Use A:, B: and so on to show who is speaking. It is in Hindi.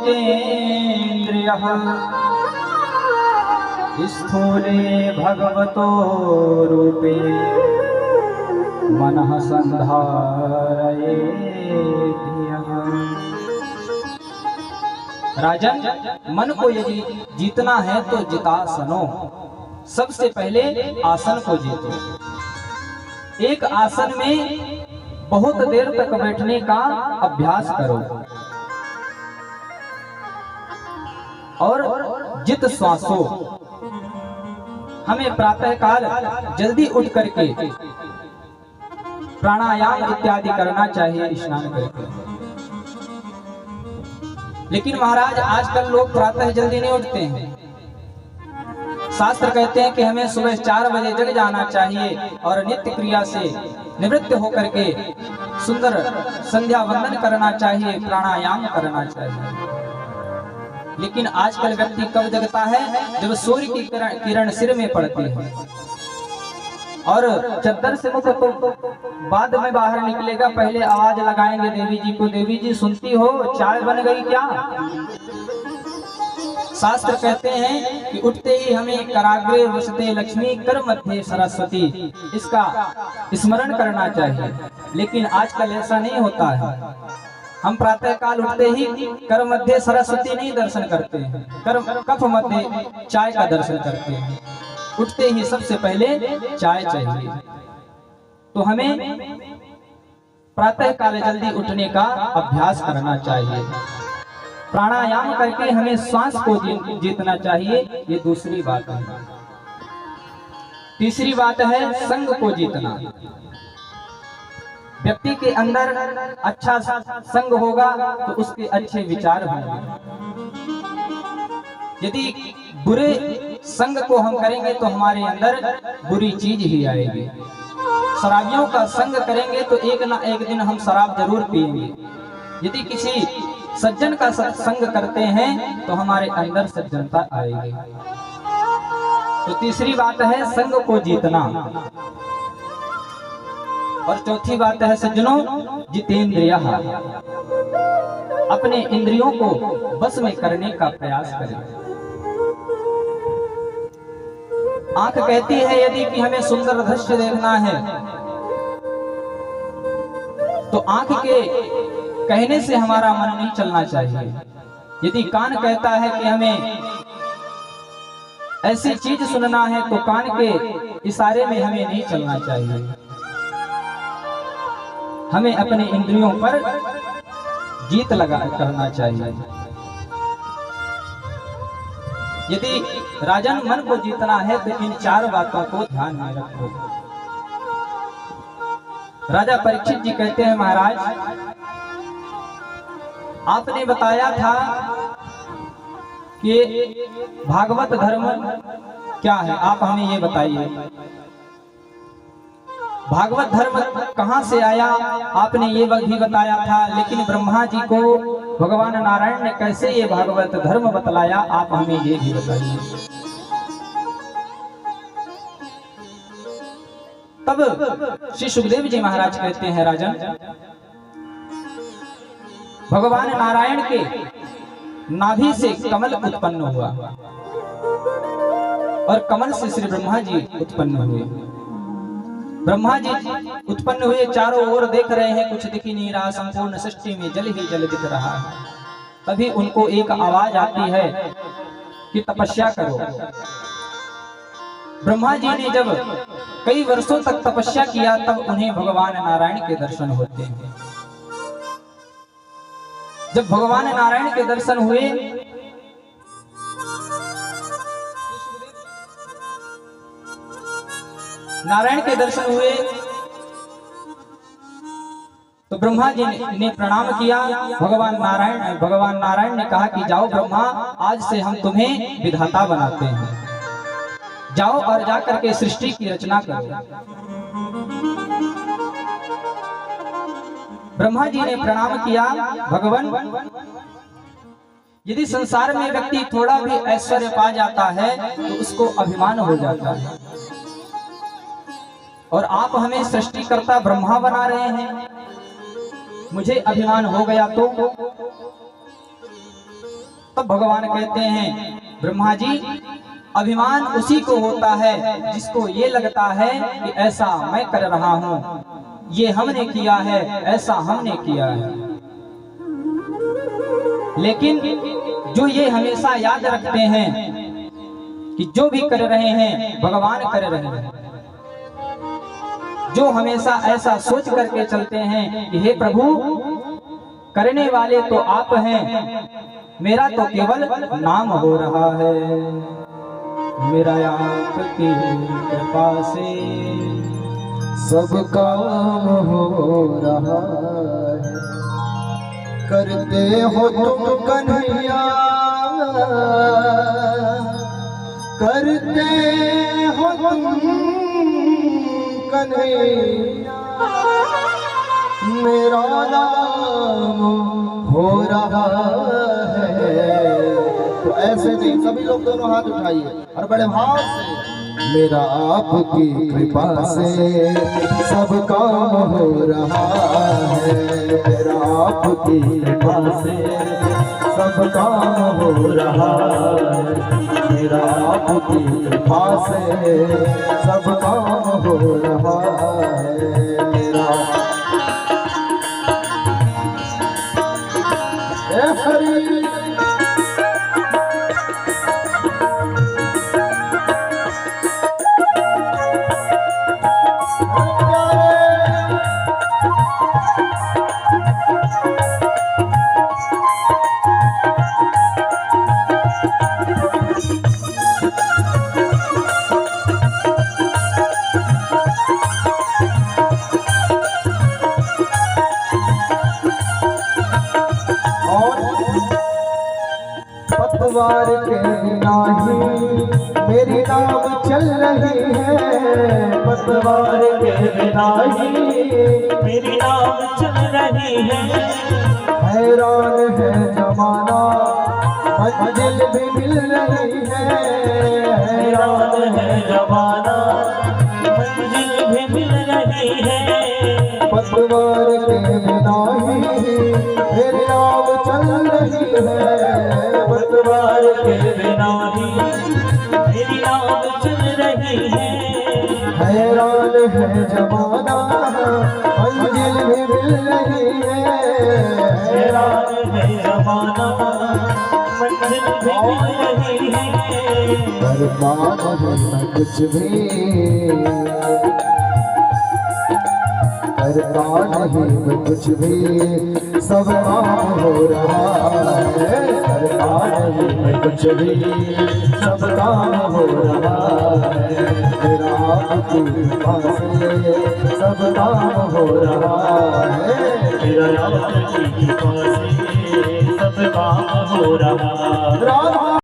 A: जितेन्द्रियः स्थूले भगवतो रूपे मनः संधारये धियः। राजन, मन को यदि जीतना है तो जितासनो, सबसे पहले आसन को जीतो। एक आसन में बहुत देर तक बैठने का अभ्यास करो और जित श्वासो। हमें प्रातःकाल जल्दी उठ करके प्राणायाम इत्यादि करना चाहिए स्नान करके। लेकिन महाराज आजकल लोग प्रातः जल्दी नहीं उठते हैं। शास्त्र कहते हैं कि हमें सुबह 4 बजे जग जाना चाहिए और नित्य क्रिया से निवृत्त होकर के सुंदर संध्या वंदन करना चाहिए, प्राणायाम करना चाहिए। लेकिन आजकल व्यक्ति कब जगता है? जब सूर्य की किरण सिर में पड़ती है और चद्दर से मुख तो बाद में बाहर निकलेगा, पहले आवाज लगाएंगे देवी जी को, देवी जी सुनती हो चाय बन गई क्या? शास्त्र कहते हैं कि उठते ही हमें कराग्रे वसते लक्ष्मी कर मध्य सरस्वती, इसका स्मरण करना चाहिए। लेकिन आजकल ऐसा नहीं होता है। हम प्रातःकाल उठते ही कर मध्य सरस्वती नहीं दर्शन करते हैं, कर कफ मध्य चाय का दर्शन करते हैं। उठते ही सबसे पहले चाय चाहिए। तो हमें प्रातःकाल जल्दी उठने का अभ्यास करना चाहिए। प्राणायाम करके हमें श्वास को जीतना चाहिए, ये दूसरी बात है। तीसरी बात है संग को जीतना। व्यक्ति के अंदर अच्छा संग होगा तो उसके अच्छे विचार होंगे। यदि बुरे संग को हम करेंगे तो हमारे अंदर बुरी चीज ही आएगी। शराबियों का संग करेंगे तो एक ना एक दिन हम शराब जरूर पिएंगे। यदि किसी सज्जन का संग करते हैं तो हमारे अंदर सज्जनता आएगी। तो तीसरी बात है संग को जीतना। और चौथी बात है सज्जनों जितेंद्रियः, अपने इंद्रियों को बस में करने का प्रयास करें। आंख कहती है यदि कि हमें सुंदर दृश्य देखना है तो आंख के कहने से हमारा मन नहीं चलना चाहिए। यदि कान कहता है कि हमें ऐसी चीज सुनना है तो कान के इशारे में हमें नहीं चलना चाहिए। हमें अपने इंद्रियों पर जीत लगा करना चाहिए। यदि राजन मन को जीतना है तो इन 4 बातों को ध्यान में रखो। राजा परीक्षित जी कहते हैं महाराज, आपने बताया था कि भागवत धर्म क्या है, आप हमें ये बताइए। भागवत धर्म कहाँ से आया आपने ये भी बताया था, लेकिन ब्रह्मा जी को भगवान नारायण ने कैसे ये भागवत धर्म बतलाया, आप हमें ये भी बताइए। तब श्री सुखदेव जी महाराज कहते हैं राजन, भगवान नारायण के नाभि से कमल उत्पन्न हुआ और कमल से श्री ब्रह्मा जी उत्पन्न हुए। ब्रह्मा जी उत्पन्न हुए, चारों ओर देख रहे हैं, कुछ दिख ही नहीं रहा, संपूर्ण सृष्टि में जल ही जल दिख रहा है। तभी उनको एक आवाज आती है कि तपस्या करो। ब्रह्मा जी ने जब कई वर्षों तक तपस्या किया तब उन्हें भगवान नारायण के दर्शन होते हैं। जब भगवान नारायण के दर्शन हुए तो ब्रह्मा जी ने प्रणाम किया। भगवान नारायण ने कहा कि जाओ ब्रह्मा, आज से हम तुम्हें विधाता बनाते हैं, जाओ और जाकर के सृष्टि की रचना करो। ब्रह्मा जी ने प्रणाम किया। भगवान, यदि संसार में व्यक्ति थोड़ा भी ऐश्वर्य पा जाता है तो उसको अभिमान हो जाता है, और आप हमें सृष्टिकर्ता ब्रह्मा बना रहे हैं, मुझे अभिमान हो गया तब भगवान कहते हैं, ब्रह्मा जी, अभिमान उसी को होता है जिसको ये लगता है कि ऐसा मैं कर रहा हूँ, ये हमने किया है, ऐसा हमने किया है। लेकिन जो ये हमेशा याद रखते हैं कि जो भी कर रहे हैं भगवान कर रहे हैं, जो हमेशा ऐसा सोच करके चलते हैं कि हे प्रभु, करने वाले तो आप हैं, मेरा तो केवल नाम हो रहा है, मेरा आपकी कृपा से
B: सब काम हो रहा है। करते हो तुम कन्हैया, करते हो तुम कन्हैया, मेरा नाम हो रहा है। तो ऐसे नहीं, सभी लोग दोनों हाथ उठाइए और बड़े भाव से, मेरा आपकी कृपा से सब काम हो रहा है, मेरा आपकी कृपा से सब काम हो रहा है, मेरा आपकी कृपा से सब काम हो रहा है, मेरा हरि। पतवार के नाही मेरी नाव चल रही है, पतवार के नाही
C: मेरी नाव चल रही है।
B: हैरान है जमाना, मंजिल भी मिल रही है,
C: हैरान है जमाना, मंजिल भी मिल रही है।
B: पतवार के नाही मेरी नाव चल रही है,
C: पतवार के बिना ही मेरी नाव चल रही है।
B: हैरान है जमाना, मंजिल भी मिल रही है,
C: हैरान है जमाना, मंजिल भी मिल रही है।
B: करता नहीं मैं कुछ भी, करता नहीं मैं कुछ भी, सब काम हो रहा है, करता नहीं मैं कुछ भी, सब काम हो रहा है, मेरा आपकी कृपा से सब काम हो रहा है,
C: मेरा आपकी कृपा से सब काम हो रहा है।